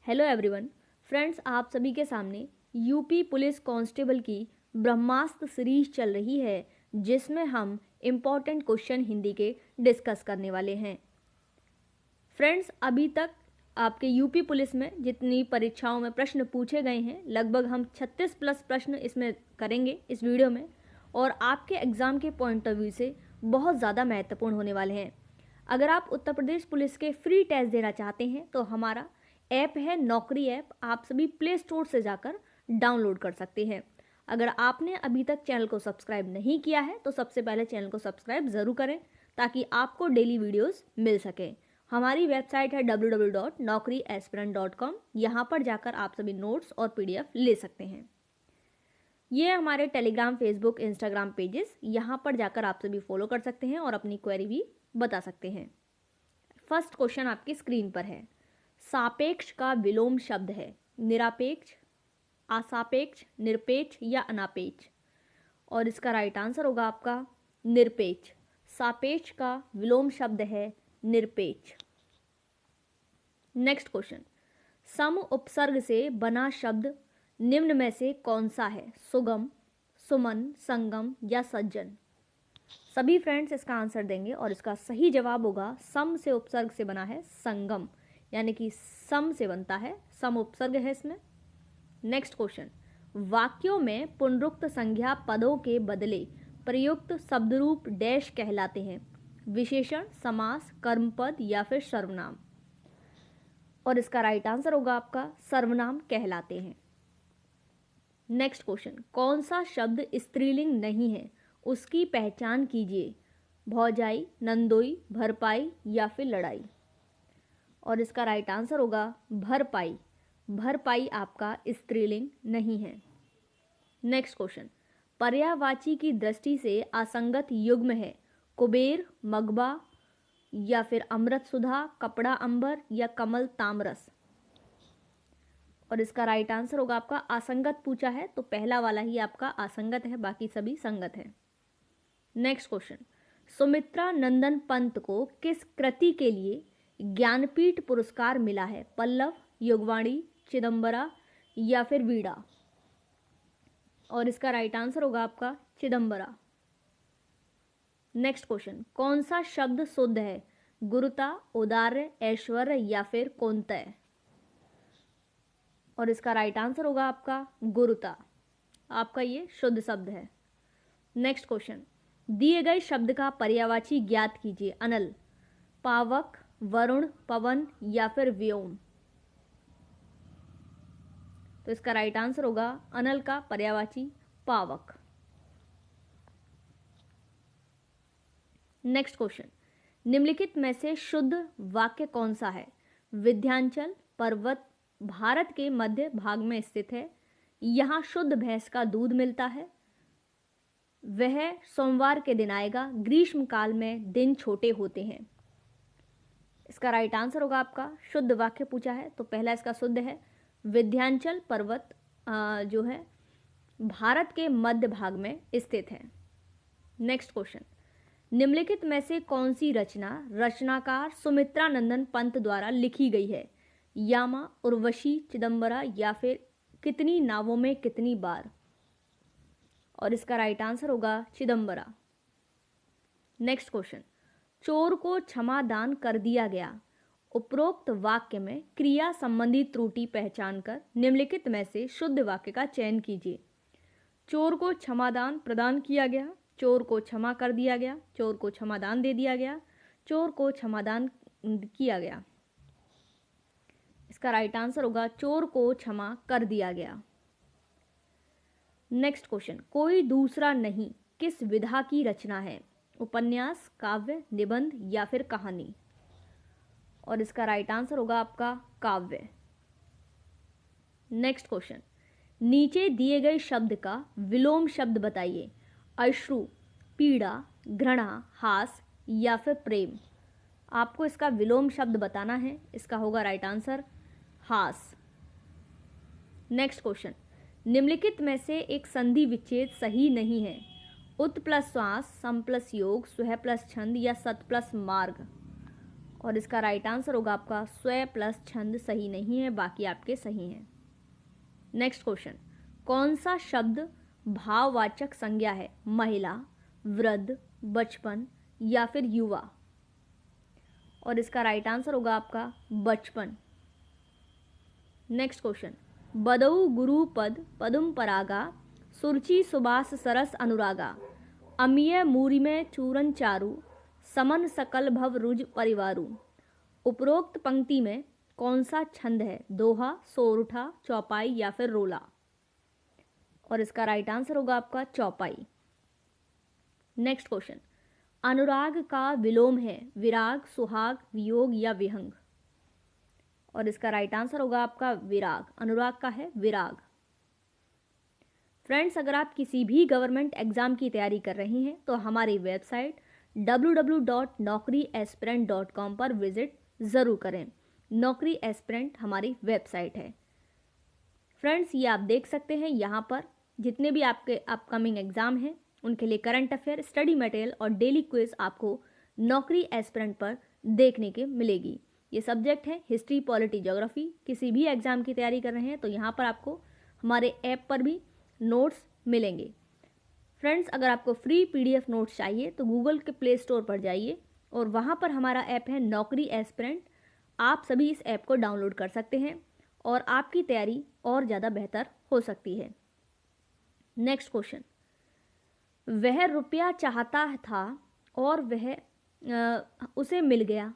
Hello everyone friends, आप सभी के सामने यूपी पुलिस कांस्टेबल की ब्रह्मास्त्र सीरीज चल रही है जिसमें हम इम्पॉर्टेंट क्वेश्चन हिंदी के डिस्कस करने वाले हैं। फ्रेंड्स, अभी तक आपके यूपी पुलिस में जितनी परीक्षाओं में प्रश्न पूछे गए हैं लगभग हम 36 प्लस प्रश्न इसमें करेंगे इस वीडियो में, और आपके एग्ज़ाम के पॉइंट ऑफ व्यू से बहुत ज़्यादा महत्वपूर्ण होने वाले हैं। अगर आप उत्तर प्रदेश पुलिस के फ्री टेस्ट देना चाहते हैं तो हमारा ऐप है नौकरी ऐप, आप सभी प्ले स्टोर से जाकर डाउनलोड कर सकते हैं। अगर आपने अभी तक चैनल को सब्सक्राइब नहीं किया है तो सबसे पहले चैनल को सब्सक्राइब ज़रूर करें ताकि आपको डेली वीडियोस मिल सके। हमारी वेबसाइट है www.naukriaspirant.com। यहाँ पर जाकर आप सभी नोट्स और PDF ले सकते हैं। ये हमारे टेलीग्राम, फेसबुक, इंस्टाग्राम पेजेस, यहाँ पर जाकर आप सभी फॉलो कर सकते हैं और अपनी क्वेरी भी बता सकते हैं। फर्स्ट क्वेश्चन आपकी स्क्रीन पर है। सापेक्ष का विलोम शब्द है निरापेक्ष, असापेक्ष, निरपेक्ष या अनापेक्ष, और इसका राइट आंसर होगा आपका निरपेक्ष। सापेक्ष का विलोम शब्द है निरपेक्ष। नेक्स्ट क्वेश्चन, सम उपसर्ग से बना शब्द निम्न में से कौन सा है? सुगम, सुमन, संगम या सज्जन? सभी फ्रेंड्स इसका आंसर देंगे और इसका सही जवाब होगा सम से उपसर्ग से बना है संगम, यानी कि सम से बनता है, सम उपसर्ग है इसमें। नेक्स्ट क्वेश्चन, वाक्यों में पुनरुक्त संज्ञा पदों के बदले प्रयुक्त शब्दरूप डैश कहलाते हैं? विशेषण, समास, कर्मपद या फिर सर्वनाम? और इसका राइट आंसर होगा आपका सर्वनाम कहलाते हैं। नेक्स्ट क्वेश्चन, कौन सा शब्द स्त्रीलिंग नहीं है? उसकी पहचान कीजिए। भौजाई, नंदोई, भरपाई या फिर लड़ाई? और इसका राइट आंसर होगा भरपाई। भरपाई आपका स्त्रीलिंग नहीं है। नेक्स्ट क्वेश्चन, पर्यायवाची की दृष्टि से असंगत युग्म है? कुबेर, मगबा या फिर अमृत सुधा, कपड़ा अंबर या कमल तामरस? और इसका राइट आंसर होगा आपका असंगत पूछा है तो पहला वाला ही आपका असंगत है, बाकी सभी संगत है। नेक्स्ट क्वेश्चन, सुमित्रा नंदन पंत को किस कृति के लिए ज्ञानपीठ पुरस्कार मिला है? पल्लव, युगवाणी, चिदंबरा या फिर वीणा? और इसका राइट आंसर होगा आपका चिदंबरा। नेक्स्ट क्वेश्चन, कौन सा शब्द शुद्ध है? गुरुता, औदार्य, ऐश्वर्य या फिर कौंतेय? और इसका राइट आंसर होगा आपका गुरुता। आपका ये शुद्ध शब्द है। नेक्स्ट क्वेश्चन, दिए गए शब्द का पर्यायवाची ज्ञात कीजिए। अनल, पावक, वरुण, पवन या फिर व्योम? तो इसका राइट आंसर होगा अनल का पर्यायवाची पावक। नेक्स्ट क्वेश्चन, निम्नलिखित में से शुद्ध वाक्य कौन सा है? विंध्याचल पर्वत भारत के मध्य भाग में स्थित है। यहाँ शुद्ध भैंस का दूध मिलता है। वह सोमवार के दिन आएगा। ग्रीष्म काल में दिन छोटे होते हैं। इसका राइट आंसर होगा आपका शुद्ध वाक्य पूछा है तो पहला इसका शुद्ध है विंध्याचल पर्वत जो है भारत के मध्य भाग में स्थित है। नेक्स्ट क्वेश्चन, निम्नलिखित में से कौन सी रचना रचनाकार सुमित्रा नंदन पंत द्वारा लिखी गई है? यामा, उर्वशी, चिदंबरा या फिर कितनी नावों में कितनी बार? और इसका राइट आंसर होगा चिदंबरा। नेक्स्ट क्वेश्चन, चोर को क्षमा दान कर दिया गया। उपरोक्त वाक्य में क्रिया संबंधी त्रुटि पहचान कर निम्नलिखित में से शुद्ध वाक्य का चयन कीजिए। चोर को क्षमादान प्रदान किया गया, चोर को क्षमा कर दिया गया, चोर को क्षमादान दे दिया गया, चोर को क्षमादान किया गया? इसका राइट आंसर होगा चोर को क्षमा कर दिया गया। नेक्स्ट क्वेश्चन, कोई दूसरा नहीं किस विधा की रचना है? उपन्यास, काव्य, निबंध या फिर कहानी? और इसका राइट आंसर होगा आपका काव्य। नेक्स्ट क्वेश्चन, नीचे दिए गए शब्द का विलोम शब्द बताइए। अश्रु, पीड़ा, घृणा, हास या फिर प्रेम? आपको इसका विलोम शब्द बताना है। इसका होगा राइट आंसर हास। नेक्स्ट क्वेश्चन, निम्नलिखित में से एक संधि विच्छेद सही नहीं है? उत प्लस श्वास, सम प्लस योग, स्वह प्लस छंद या सत प्लस मार्ग? और इसका राइट आंसर होगा आपका स्व प्लस छंद सही नहीं है, बाकी आपके सही हैं। नेक्स्ट क्वेश्चन, कौन सा शब्द भाववाचक संज्ञा है? महिला, वृद्ध, बचपन या फिर युवा? और इसका राइट आंसर होगा आपका बचपन। नेक्स्ट क्वेश्चन, बदऊ गुरु पद पदुम परागा, सुरुचि सुबास सरस अनुरागा, अमीय मूरिमय चूरन चारु, समन सकल भव रुज परिवारु। उपरोक्त पंक्ति में कौन सा छंद है? दोहा, सोरठा, चौपाई या फिर रोला? और इसका राइट आंसर होगा आपका चौपाई। नेक्स्ट क्वेश्चन, अनुराग का विलोम है विराग, सुहाग, वियोग या विहंग? और इसका राइट आंसर होगा आपका विराग। अनुराग का है विराग। फ्रेंड्स, अगर आप किसी भी गवर्नमेंट एग्जाम की तैयारी कर रही हैं तो हमारी वेबसाइट www.naukriaspirant.com पर विजिट ज़रूर करें। नौकरी एस्पिरेंट हमारी वेबसाइट है। फ्रेंड्स, ये आप देख सकते हैं, यहाँ पर जितने भी आपके अपकमिंग एग्जाम हैं उनके लिए करंट अफेयर, स्टडी मटेरियल और डेली क्विज आपको नौकरी एस्पिरेंट पर देखने के मिलेगी। ये सब्जेक्ट है हिस्ट्री, पॉलिटी, ज्योग्राफी। किसी भी एग्जाम की तैयारी कर रहे हैं तो यहाँ पर आपको हमारे ऐप पर भी नोट्स मिलेंगे। फ्रेंड्स, अगर आपको फ्री PDF नोट्स चाहिए तो गूगल के प्ले स्टोर पर जाइए और वहाँ पर हमारा ऐप है नौकरी एस्पिरेंट। आप सभी इस ऐप को डाउनलोड कर सकते हैं और आपकी तैयारी और ज़्यादा बेहतर हो सकती है। नेक्स्ट क्वेश्चन, वह रुपया चाहता था और वह उसे मिल गया,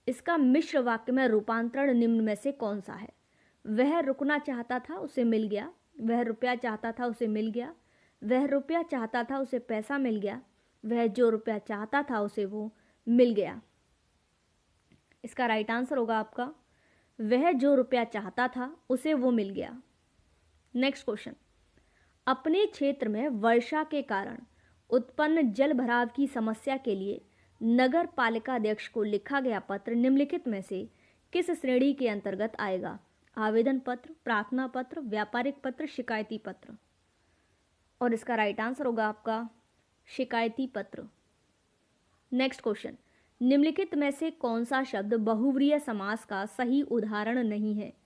इसका मिश्र वाक्य में रूपांतरण निम्न में से कौन सा है? वह रुकना चाहता था, उसे मिल गया। वह रुपया चाहता था, उसे मिल गया। वह रुपया चाहता था, उसे पैसा मिल गया। वह जो रुपया चाहता था उसे वो मिल गया। इसका राइट आंसर होगा आपका वह जो रुपया चाहता था उसे वो मिल गया। नेक्स्ट क्वेश्चन, अपने क्षेत्र में वर्षा के कारण उत्पन्न जल भराव की समस्या के लिए नगर पालिका अध्यक्ष को लिखा गया पत्र निम्नलिखित में से किस श्रेणी के अंतर्गत आएगा? आवेदन पत्र, प्रार्थना पत्र, व्यापारिक पत्र, शिकायती पत्र? और इसका राइट आंसर होगा आपका शिकायती पत्र। नेक्स्ट क्वेश्चन, निम्नलिखित में से कौन सा शब्द बहुव्रीहि समास का सही उदाहरण नहीं है?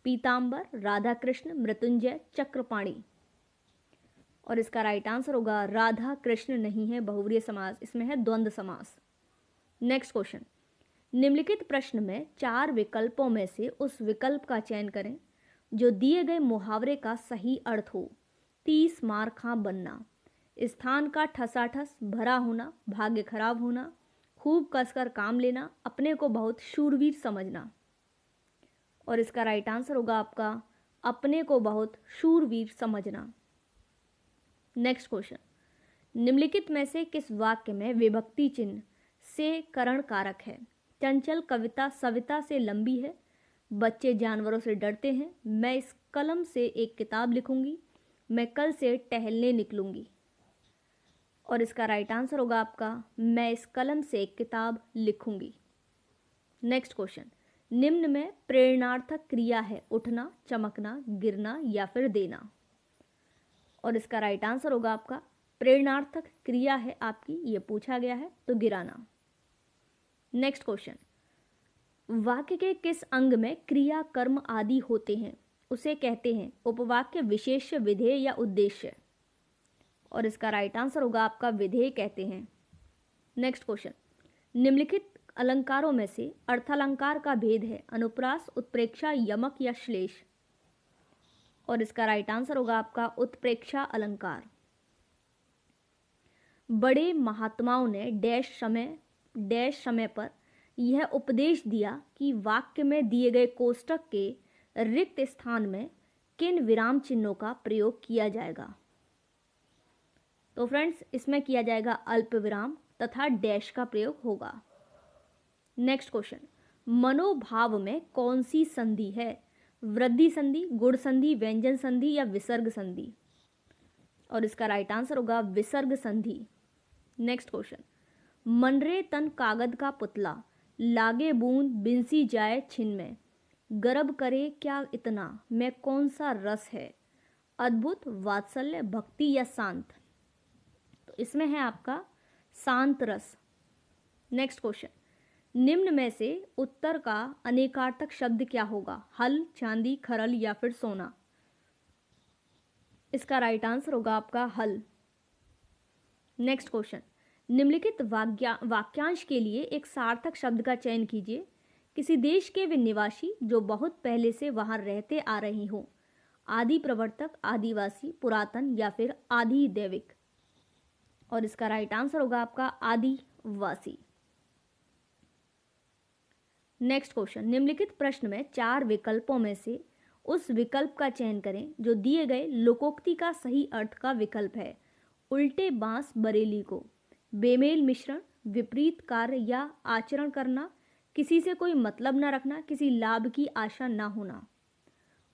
पीतांबर, राधा कृष्ण, मृत्युंजय, चक्रपाणी? और इसका राइट आंसर होगा राधा कृष्ण नहीं है बहुव्रीहि समास, इसमें है द्वंद्व समास। नेक्स्ट क्वेश्चन, निम्नलिखित प्रश्न में 4 विकल्पों में से उस विकल्प का चयन करें जो दिए गए मुहावरे का सही अर्थ हो। 30 मार खा बनना, स्थान का ठसाठस भरा होना, भाग्य खराब होना, खूब कसकर काम लेना, अपने को बहुत शूरवीर समझना? और इसका राइट आंसर होगा आपका अपने को बहुत शूरवीर समझना। नेक्स्ट क्वेश्चन, निम्नलिखित में से किस वाक्य में विभक्ति चिन्ह से करण कारक है? चंचल कविता सविता से लंबी है, बच्चे जानवरों से डरते हैं, मैं इस कलम से एक किताब लिखूंगी, मैं कल से टहलने निकलूंगी? और इसका राइट आंसर होगा आपका मैं इस कलम से एक किताब लिखूंगी। नेक्स्ट क्वेश्चन, निम्न में प्रेरणार्थक क्रिया है उठना, चमकना, गिरना या फिर देना? और इसका राइट आंसर होगा आपका प्रेरणार्थक क्रिया है आपकी, ये पूछा गया है तो गिराना। नेक्स्ट क्वेश्चन, वाक्य के किस अंग में क्रिया कर्म आदि होते हैं उसे कहते हैं उपवाक्य, विशेष्य, विधेय या उद्देश्य? और इसका राइट आंसर होगा आपका विधेय कहते हैं। नेक्स्ट क्वेश्चन, निम्नलिखित अलंकारों में से अर्थालंकार का भेद है अनुप्रास, उत्प्रेक्षा, यमक या श्लेष? और इसका राइट आंसर होगा आपका उत्प्रेक्षा अलंकार। बड़े महात्माओं ने डैश समय पर यह उपदेश दिया कि वाक्य में दिए गए कोष्टक के रिक्त स्थान में किन विराम चिन्हों का प्रयोग किया जाएगा? तो फ्रेंड्स, इसमें किया जाएगा अल्प विराम तथा डैश का प्रयोग होगा। नेक्स्ट क्वेश्चन, मनोभाव में कौन सी संधि है? वृद्धि संधि, गुण संधि, व्यंजन संधि या विसर्ग संधि? और इसका राइट आंसर होगा विसर्ग संधि। नेक्स्ट क्वेश्चन, मनरे तन कागद का पुतला, लागे बूंद बिनसी जाए छिन में, गर्भ करे क्या इतना, में कौन सा रस है? अद्भुत, वात्सल्य, भक्ति या शांत? तो इसमें है आपका शांत रस। नेक्स्ट क्वेश्चन, निम्न में से उत्तर का अनेकार्थक शब्द क्या होगा? हल, चांदी, खरल या फिर सोना। इसका राइट आंसर होगा आपका हल। नेक्स्ट क्वेश्चन, निम्नलिखित वाक्यांश के लिए एक सार्थक शब्द का चयन कीजिए। किसी देश के वे निवासी जो बहुत पहले से वहां रहते आ रहे हों। आदि प्रवर्तक, आदिवासी, पुरातन या फिर आदि दैविक। और इसका राइट आंसर होगा आपका आदिवासी। नेक्स्ट क्वेश्चन, निम्नलिखित प्रश्न में 4 विकल्पों में से उस विकल्प का चयन करें जो दिए गए लोकोक्ति का सही अर्थ का विकल्प है। उल्टे बांस बरेली को, बेमेल मिश्रण, विपरीत कार्य या आचरण करना, किसी से कोई मतलब न रखना, किसी लाभ की आशा न होना।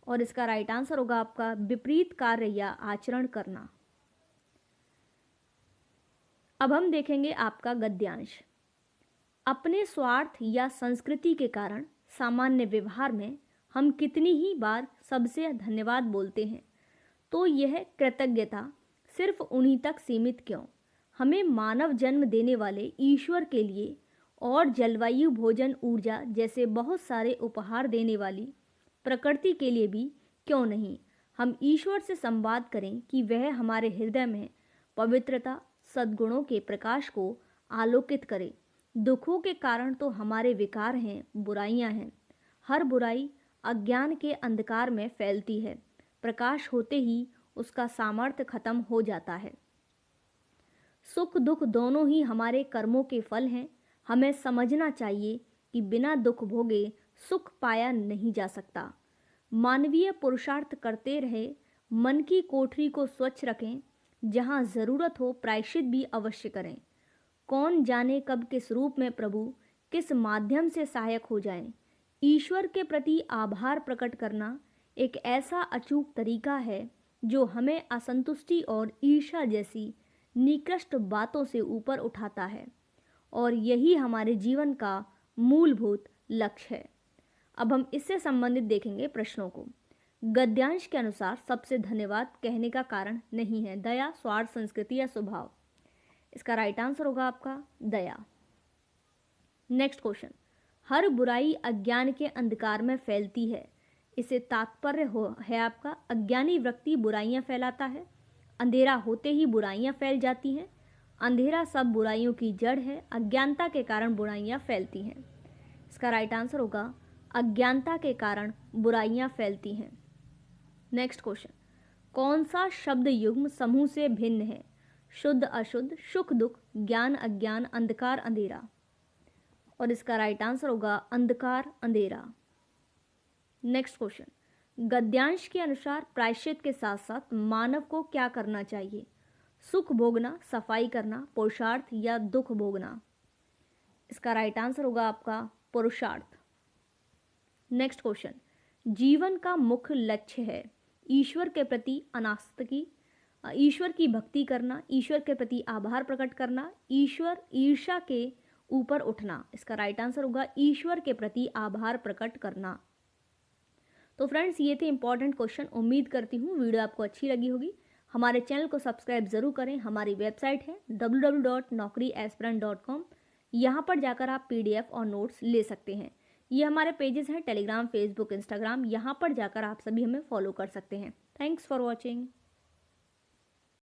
और इसका राइट आंसर होगा आपका विपरीत कार्य या आचरण करना। अब हम देखेंगे आपका गद्यांश। अपने स्वार्थ या संस्कृति के कारण सामान्य व्यवहार में हम कितनी ही बार सबसे धन्यवाद बोलते हैं, तो यह कृतज्ञता सिर्फ उन्हीं तक सीमित क्यों? हमें मानव जन्म देने वाले ईश्वर के लिए और जलवायु, भोजन, ऊर्जा जैसे बहुत सारे उपहार देने वाली प्रकृति के लिए भी क्यों नहीं हम ईश्वर से संवाद करें कि वह हमारे हृदय में पवित्रता, सद्गुणों के प्रकाश को आलोकित करे। दुखों के कारण तो हमारे विकार हैं, बुराइयां हैं। हर बुराई अज्ञान के अंधकार में फैलती है, प्रकाश होते ही उसका सामर्थ्य खत्म हो जाता है। सुख दुख दोनों ही हमारे कर्मों के फल हैं। हमें समझना चाहिए कि बिना दुख भोगे सुख पाया नहीं जा सकता। मानवीय पुरुषार्थ करते रहे, मन की कोठरी को स्वच्छ रखें, जहाँ ज़रूरत हो प्रायश्चित भी अवश्य करें। कौन जाने कब किस रूप में प्रभु किस माध्यम से सहायक हो जाएं। ईश्वर के प्रति आभार प्रकट करना एक ऐसा अचूक तरीका है जो हमें असंतुष्टि और ईर्ष्या जैसी निकृष्ट बातों से ऊपर उठाता है, और यही हमारे जीवन का मूलभूत लक्ष्य है। अब हम इससे संबंधित देखेंगे प्रश्नों को। गद्यांश के अनुसार सबसे धन्यवाद कहने का कारण नहीं है दया, स्वार्थ, संस्कृति या स्वभाव। इसका राइट आंसर होगा आपका दया। नेक्स्ट क्वेश्चन, हर बुराई अज्ञान के अंधकार में फैलती है। इसे तात्पर्य है आपका अज्ञानी व्यक्ति बुराइयां फैलाता है। अंधेरा होते ही बुराइयां फैल जाती हैं। अंधेरा सब बुराइयों की जड़ है। अज्ञानता के कारण बुराइयां फैलती हैं। इसका राइट आंसर होगा अज्ञानता के कारण बुराइयां फैलती हैं। नेक्स्ट क्वेश्चन, कौन सा शब्द युग्म समूह से भिन्न है? शुद्ध, अशुद्ध, सुख, दुख, ज्ञान, अज्ञान, अंधकार, अंधेरा। और इसका राइट आंसर होगा अंधकार, अंधेरा। नेक्स्ट क्वेश्चन, गद्यांश के अनुसार प्रायश्चित के साथ साथ मानव को क्या करना चाहिए? सुख भोगना, सफाई करना, पुरुषार्थ या दुख भोगना। इसका राइट आंसर होगा आपका पुरुषार्थ। नेक्स्ट क्वेश्चन, जीवन का मुख्य लक्ष्य है ईश्वर के प्रति अनासक्ति, ईश्वर की भक्ति करना, ईश्वर के प्रति आभार प्रकट करना, ईश्वर ईर्ष्या के ऊपर उठना। इसका राइट आंसर होगा ईश्वर के प्रति आभार प्रकट करना। तो फ्रेंड्स, ये थे इंपॉर्टेंट क्वेश्चन। उम्मीद करती हूँ वीडियो आपको अच्छी लगी होगी। हमारे चैनल को सब्सक्राइब जरूर करें। हमारी वेबसाइट है www.naukriaspirant.com। यहाँ पर जाकर आप PDF और नोट्स ले सकते हैं। ये हमारे पेजेस हैं टेलीग्राम, फेसबुक, इंस्टाग्राम। यहाँ पर जाकर आप सभी हमें फॉलो कर सकते हैं। Thanks for watching.